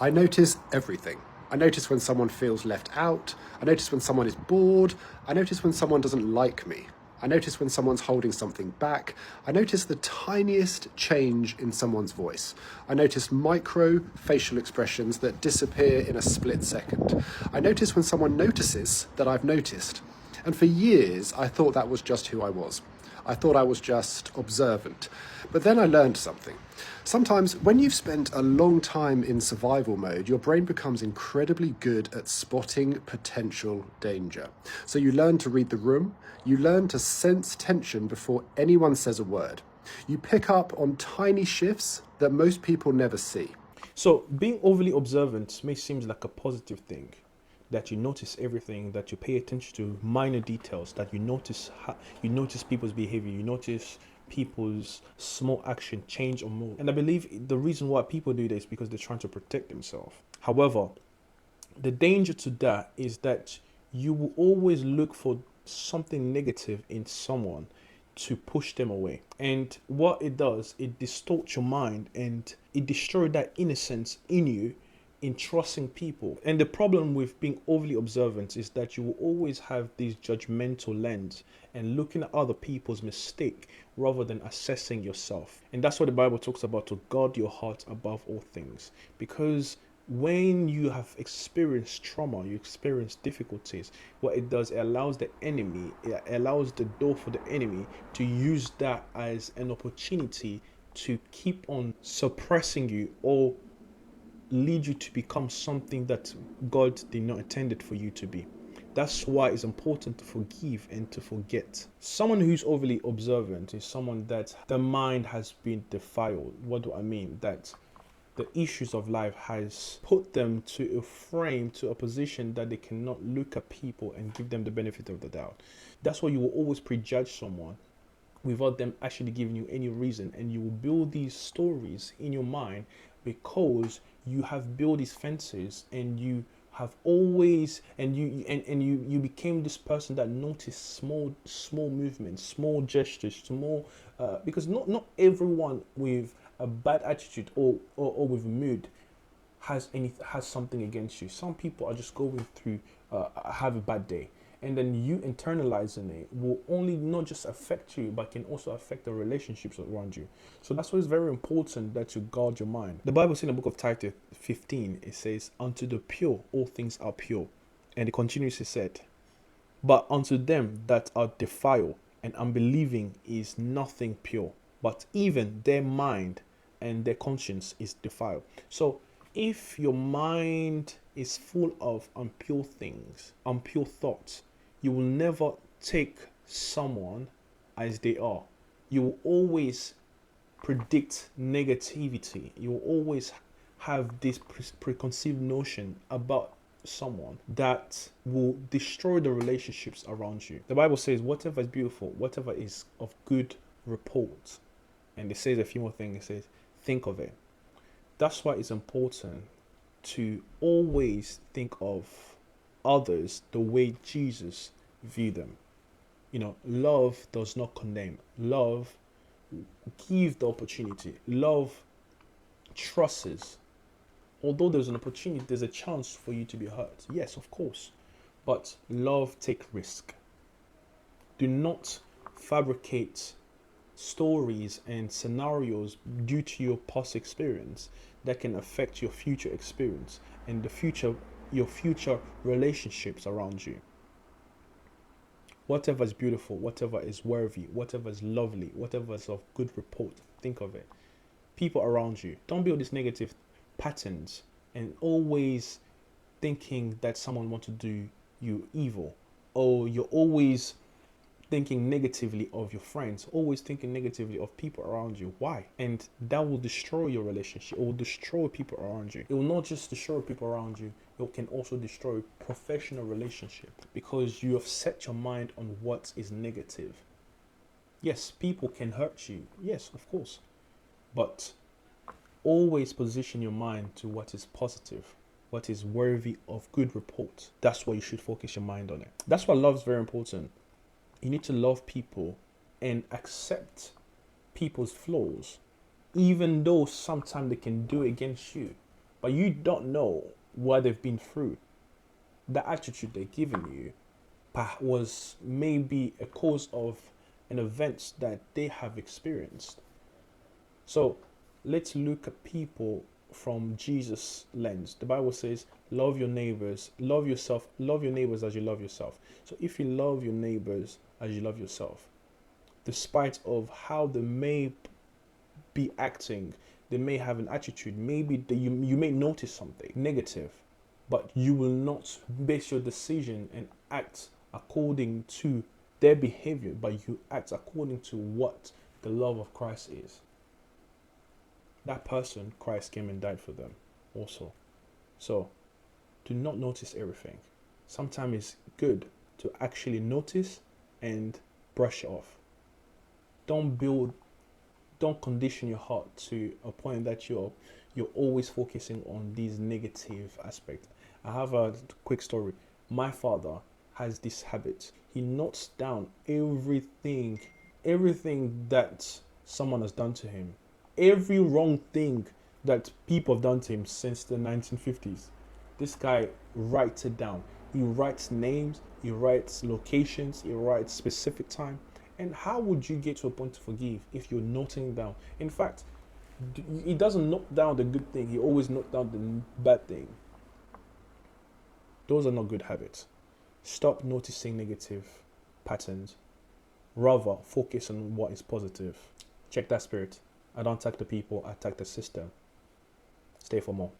I notice everything. I notice when someone feels left out. I notice when someone is bored. I notice when someone doesn't like me. I notice when someone's holding something back. I notice the tiniest change in someone's voice. I notice micro facial expressions that disappear in a split second. I notice when someone notices that I've noticed. And for years, I thought that was just who I was. I thought I was just observant. But then I learned something. Sometimes, when you've spent a long time in survival mode, your brain becomes incredibly good at spotting potential danger. So you learn to read the room, you learn to sense tension before anyone says a word. You pick up on tiny shifts that most people never see. So being overly observant may seem like a positive thing, that you notice everything, that you pay attention to minor details, that you notice people's behavior, you notice people's small action, change or move. And I believe the reason why people do this is because they're trying to protect themselves. However, the danger to that is that you will always look for something negative in someone to push them away. And what it does, it distorts your mind and it destroys that innocence in you in trusting people. And the problem with being overly observant is that you will always have this judgmental lens and looking at other people's mistake rather than assessing yourself. And that's what the Bible talks about, to guard your heart above all things. Because when you have experienced trauma, you experience difficulties, what it does, it allows the enemy, it allows the door for the enemy to use that as an opportunity to keep on suppressing you or lead you to become something that God did not intend it for you to be. That's why it's important to forgive and to forget. Someone who's overly observant is someone that the mind has been defiled. What do I mean? That the issues of life has put them to a frame, to a position that they cannot look at people and give them the benefit of the doubt. That's why you will always prejudge someone without them actually giving you any reason, and you will build these stories in your mind because you have built these fences and you have always you became this person that noticed small movements, small gestures, small because not everyone with a bad attitude or with a mood has something against you. Some people are just going through have a bad day, and then you internalizing it will only not just affect you but can also affect the relationships around you. So that's why it's very important that you guard your mind. The Bible says in the book of Titus 15, it says, unto the pure all things are pure, and it continues, it said, but unto them that are defiled and unbelieving is nothing pure, but even their mind and their conscience is defiled. So if your mind is full of impure things, impure thoughts, you will never take someone as they are. You will always predict negativity. You will always have this preconceived notion about someone that will destroy the relationships around you. The Bible says whatever is beautiful, whatever is of good report, and it says a few more things. It says think of it. That's why it's important to always think of others the way Jesus viewed them. Love does not condemn. Love gives the opportunity. Love trusts. Although there's an opportunity, there's a chance for you to be hurt. Yes, of course. But love takes risk. Do not fabricate stories and scenarios due to your past experience that can affect your future experience and your future relationships around you. Whatever is beautiful, whatever is worthy, whatever is lovely, whatever is of good report, think of it. People around you, don't build these negative patterns and always thinking that someone wants to do you evil, or you're always thinking negatively of your friends, always thinking negatively of people around you. Why? And that will destroy your relationship. It will destroy people around you. It will not just destroy people around you, it can also destroy professional relationships because you have set your mind on what is negative. Yes, people can hurt you. Yes, of course. But always position your mind to what is positive, what is worthy of good report. That's what you should focus your mind on it. That's why love is very important. You need to love people and accept people's flaws, even though sometimes they can do against you. but you don't know what they've been through. The attitude they're giving you was maybe a cause of an event that they have experienced. So let's look at people from Jesus' lens. The Bible says, love your neighbors, love yourself, love your neighbors as you love yourself. So if you love your neighbors as you love yourself, despite of how they may be acting, they may have an attitude, maybe you may notice something negative, but you will not base your decision and act according to their behavior, but you act according to what the love of Christ is. That person, Christ came and died for them also. So do not notice everything. Sometimes it's good to actually notice and brush it off. Don't condition your heart to a point that you're always focusing on these negative aspects. I have a quick story. My father has this habit. He notes down everything that someone has done to him, every wrong thing that people have done to him since the 1950s. This guy writes it down. He writes names, he writes locations, he writes specific time. And how would you get to a point to forgive if you're noting down? In fact, he doesn't note down the good thing, he always notes down the bad thing. Those are not good habits. Stop noticing negative patterns. Rather, focus on what is positive. Check that spirit. I don't attack the people, I attack the system. Stay for more.